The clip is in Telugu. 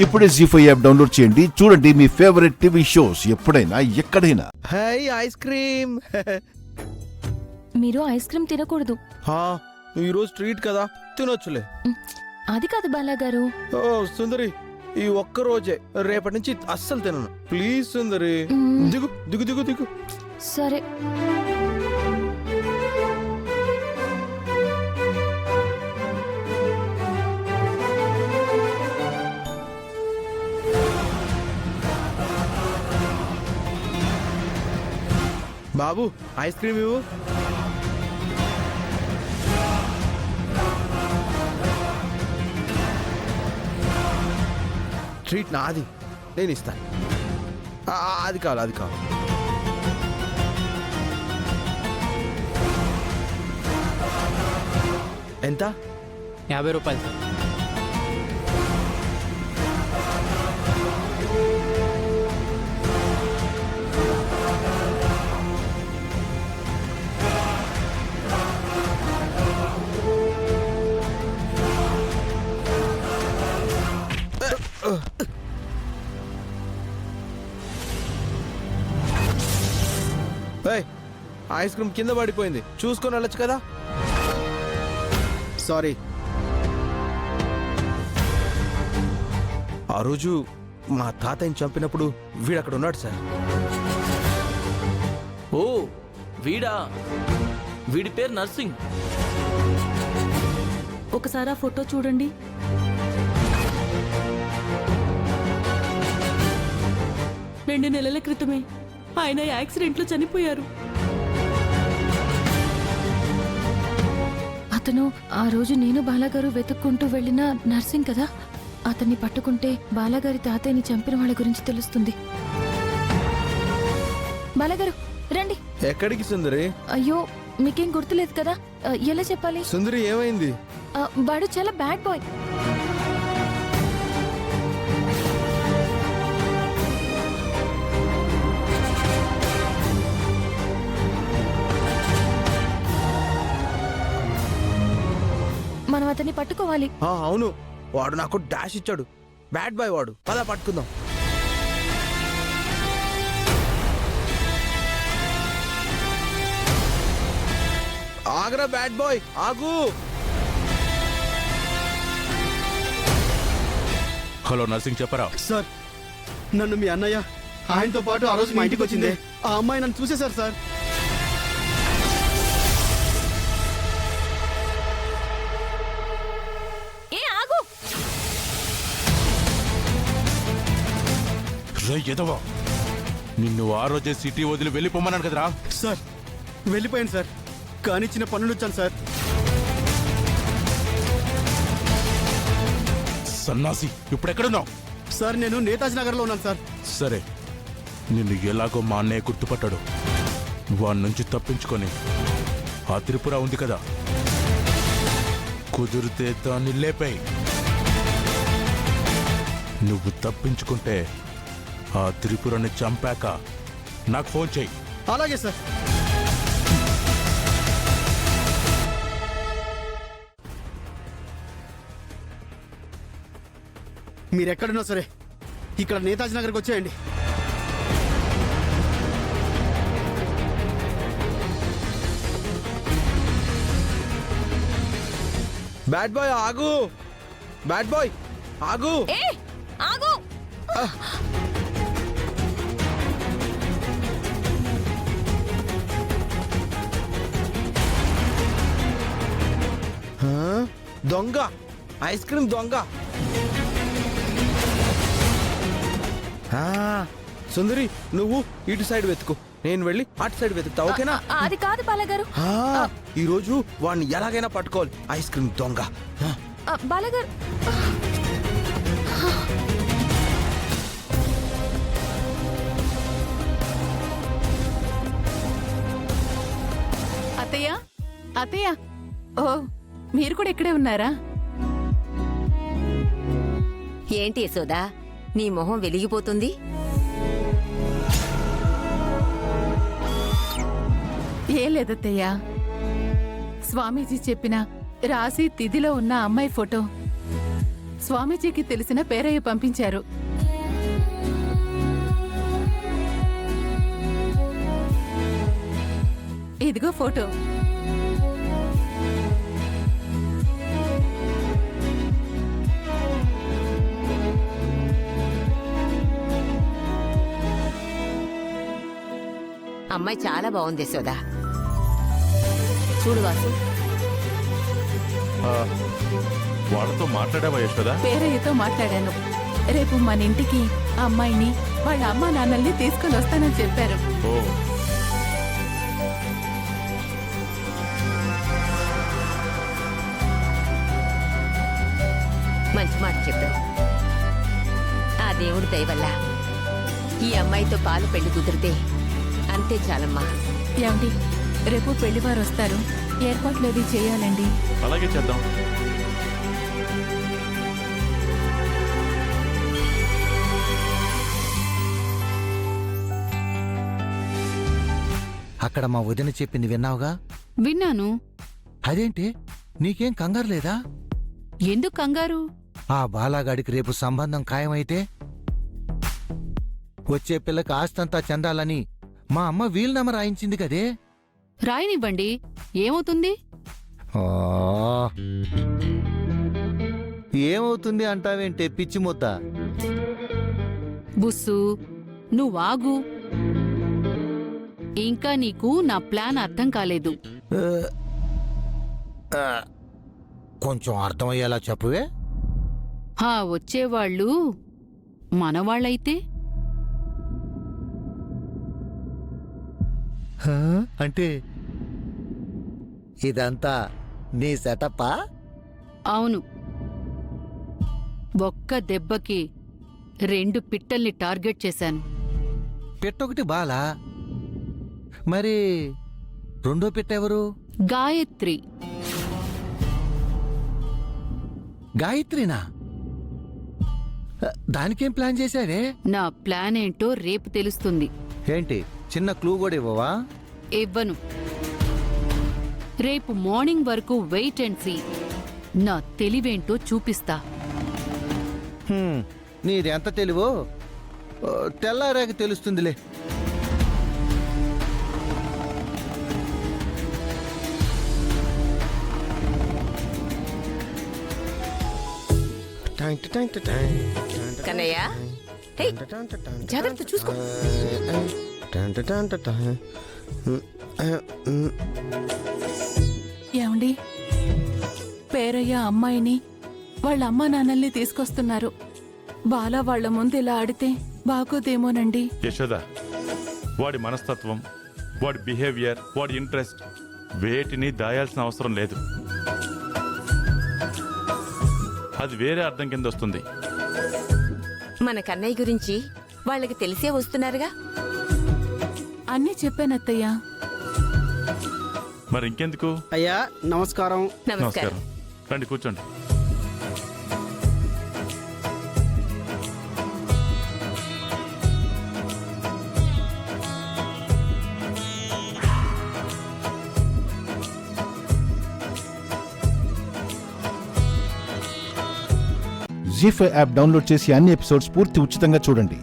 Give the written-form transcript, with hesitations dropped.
ఇప్పుడే జీ5 యాప్ డౌన్లోడ్ చేయండి. చూడండి మీ ఫేవరెట్ టీవీ షోస్ ఎప్పుడైనా ఎక్కడైనా. High ice cream. మీరు ఐస్ క్రీమ్ తినకూడదు. ఈరోజు ట్రీట్ కదా, తినొచ్చులే. అది కాదు బాలాగారు. ఓ సుందరి, ఈ ఒక్క రోజే, రేపటి నుంచి అస్సలు తినను. ప్లీజ్ సుందరి, దిగు దిగు దిగు దిగు. సరే. బాబు ఐస్ క్రీమ్ ఇవ్వు. ట్రీట్ నాది, నేను ఇస్తాను. అది కావాలి, అది కావాలి. ఎంత? 50 రూపాయలు సార్. ఐస్ క్రీమ్ కింద పడిపోయింది, చూసుకొని వెళ్ళొచ్చు కదా. సారీ. ఆ రోజు మా తాతయ్యని చంపినప్పుడు వీడక్కడ ఉన్నాడు సార్. ఓ వీడా, వీడి పేరు నర్సింగ్. ఒకసారి ఆ ఫోటో చూడండి. రెండు నెలల క్రితమే ఆయన యాక్సిడెంట్లో చనిపోయారు. అతను ఆ రోజు నేను బాలాగారు వెతుక్కుంటూ వెళ్ళిన నర్సింగ్ కదా. అతన్ని పట్టుకుంటే బాలాగారి తాతయ్యని చంపిన వాళ్ళ గురించి తెలుస్తుంది. బాలాగారు రండి. ఎక్కడికి సుందరి? అయ్యో మీకేం గుర్తులేదు కదా, ఎలా చెప్పాలి? సుందరి ఏమైంది? వాడు చాలా బ్యాడ్ బాయ్. మనం అతన్ని పట్టుకోవాలి. అవును, వాడు నాకు డాష్ ఇచ్చాడు. బ్యాడ్ బాయ్ వాడు. పద పట్టుకుందాం. ఆగరా బ్యాడ్ బాయ్, ఆగు. హలో నర్సింగ్, చెప్పరా. సార్, నన్ను మీ అన్నయ్య ఆయనతో పాటు ఆ రోజు మా ఇంటికి వచ్చింది. ఆ అమ్మాయి నన్ను చూసేశారు సార్. ఎదవా, నిన్ను ఆ రోజే సిటీ వదిలి వెళ్ళిపోమన్నాను కదరా. సార్ వెళ్ళిపోయాను సార్, కానీ చిన్న పనులు వచ్చాను సార్. సన్నాసి, ఇప్పుడు ఎక్కడున్నావు? సార్ నేను నేతాజీ నగర్లో ఉన్నాను సార్. సరే, నిన్ను ఎలాగో మా అన్నయ్య గుర్తుపట్టాడు. వాడి నుంచి తప్పించుకొని ఆ త్రిపుర ఉంది కదా, కుదిరితే దాన్ని లేపై. నువ్వు తప్పించుకుంటే ఆ త్రిపురని చంపాక నాకు ఫోన్ చెయ్యి. అలాగే సార్. మీరెక్కడున్నా సరే ఇక్కడ నేతాజీ నగర్కి వచ్చేయండి. బ్యాడ్ బాయ్ ఆగు. బ్యాడ్ బాయ్ ఆగు. ఆగు. దొంగ, ఐస్ క్రీమ్ దొంగ. సుందరి, నువ్వు ఇటు సైడ్ వెతుకు, నేను వెళ్ళి అటు సైడ్ వెతుకుతా, ఓకేనా? అది కాదు బాలాగారు. ఈ రోజు వాడిని ఎలాగైనా పట్టుకోవాలి. ఐస్ క్రీమ్ దొంగ. బాలాగారు, అత్తయ్య, అత్తయ్య, ఓ మీరు కూడా ఇక్కడే ఉన్నారా? ఏంటి యశోదా, నీ మొహం వెలిగిపోతుంది? ఏం లేదత్తయ్య, స్వామీజీ చెప్పిన రాశి తిథిలో ఉన్న అమ్మాయి ఫోటో స్వామీజీకి తెలిసిన పేరయ్య పంపించారు. ఇదిగో ఫోటో. అమ్మాయి చాలా బాగుంది యశోదా. చూడు వాసు. వాళ్ళతో మాట్లాడావా యశోదా? పేరయ్యతో మాట్లాడాను. రేపు మన ఇంటికి ఆ అమ్మాయిని వాళ్ళ అమ్మా నాన్నల్ని తీసుకుని వస్తానని చెప్పారు. ఓ మంచి మాట చెప్పావు. ఆ దేవుడి దయ వల్ల ఈ అమ్మాయితో పాలు పెళ్లి కుదిరితే అంతే చాలమ్మా. ఏమండి, రేపు పెళ్లివారు వస్తారు. ఏర్పాట్లు అవి చేయాలండి. అలాగే చేద్దాం. అక్కడ మా వదిన చెప్పింది విన్నావుగా? విన్నాను. అదేంటి, నీకేం కంగారు లేదా? ఎందుకు కంగారు? ఆ బాలాగాడికి రేపు సంబంధం ఖాయమైతే వచ్చే పిల్లకి ఆస్తంతా చెందాలని మా అమ్మ వీలునామా రాయించింది కదే. రాయనివ్వండి, ఏమవుతుంది? ఆ, ఏమవుతుంది అంటావేంటే పిచ్చి ముద్ద? బుస్సు, నువ్వాగు. ఇంకా నీకు నా ప్లాన్ అర్థం కాలేదు. కొంచెం అర్థమయ్యేలా చెప్పువే. వచ్చేవాళ్ళు మనవాళ్ళైతే? అంటే ఇదంతా నీ సెటప్పా? అవును. ఒక్క దెబ్బకి 2 పిట్టల్ని టార్గెట్ చేశాను. పెట్టొకటి బాలా, మరి రెండో పెట్టెవరు? గాయత్రి. గాయత్రినా? దానికేం ప్లాన్ చేశారే? నా ప్లాన్ ఏంటో రేపు తెలుస్తుంది. ఏంటి, చిన్న క్లూ కూడా ఇవ్వవా? ఇవ్వను. రేపు మార్నింగ్ వరకు వెయిట్ అండ్ సీ. నా తెలివేంటో చూపిస్తా. నీది ఎంత తెలివో తెల్లారాక తెలుస్తుందిలే. కన్నయ్య, హే, జాగ్రత్త చూసుకో. ఏమండి, పేరయ్య అమ్మాయిని వాళ్ళ అమ్మా నాన్నల్ని తీసుకొస్తున్నారు. బాలా వాళ్ల ముందు ఇలా ఆడితే బాగోదేమోనండి. యశోద, వాడి మనస్తత్వం, వాడి బిహేవియర్, వాడి ఇంట్రెస్ట్ వేటిని దాయాల్సిన అవసరం లేదు. అది వేరే అర్థం కింద వస్తుంది. మన కన్నయ్య గురించి వాళ్ళకి తెలిసే వస్తున్నారుగా. అన్నీ చెప్పానత్తయ్యా. మరి ఇంకెందుకు? అయ్యా నమస్కారం. నమస్కారం. రండి కూర్చోండి. జీ5 యాప్ డౌన్లోడ్ చేసి అన్ని ఎపిసోడ్స్ పూర్తి ఉచితంగా చూడండి.